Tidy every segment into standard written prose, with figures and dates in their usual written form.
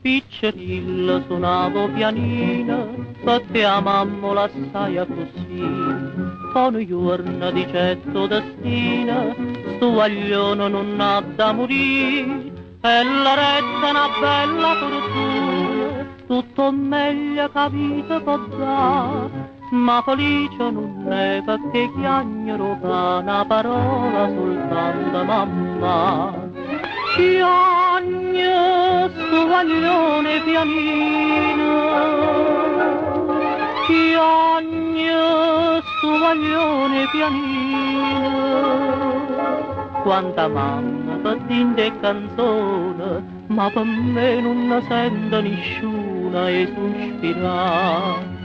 Piccerilla suonavo pianina, perché amammo l'assai così. Con giorno di certo destino, sto guaglione non ha da morire, e la retta una bella fortuna, tutto meglio che vita può dare, ma felice non è perché chiagnero fa una parola soltanto mamma. Chiagne sto guaglione pianino, chiagne sto guaglione pianino. Quanta mamma per dinte canzone, ma per me non ne sento nessuna e sospirare.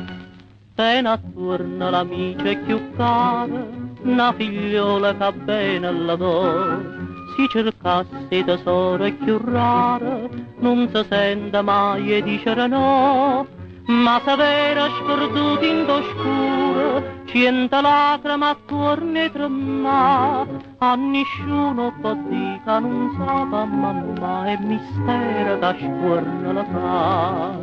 Appena attorno l'amica è più cara, una figliola che bene lavora. Si cercasse tesoro è più raro, non si sente mai e dicere no, ma se vera sperduta in d'oscuro, cento lacrime attorno e trema, a nessuno può dire che non sa mamma, è mistero che scuorna la fa.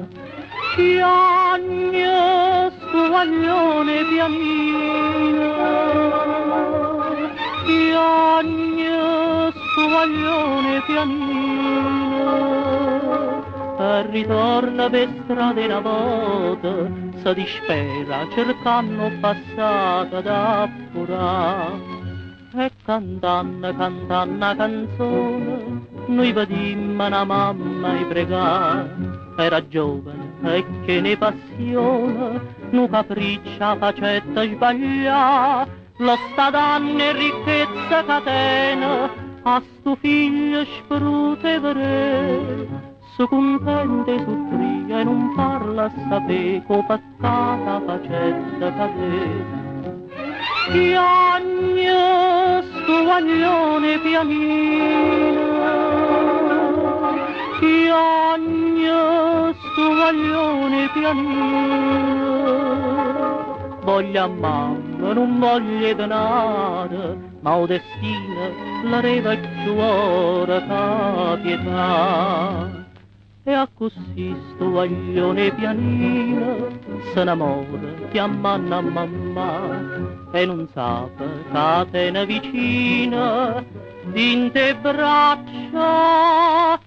Chiagne sto guaglione pianino, chiagne sto guaglione pianino, e ritorna per strada una volta, si dispera cercando passata da appurare. E cantando, cantando una canzone, noi vedimmo una mamma e pregare. Era giovane e che ne passione, nu capriccia facetta sbagliare, lo sta danno e ricchezza catena, a sto figlio sprute vere, su contente e su tria e non parla a sapere co peccata facetta cadere. Chiagne sto guaglione pianino, chiagne sto guaglione pianino. Voglia mamma, non voglio denaro, ma o destino la reva più ora ca pietà. E a così sto guaglione pianino se n'amora chiamando a mamma e non sa che te ne vicina in te braccia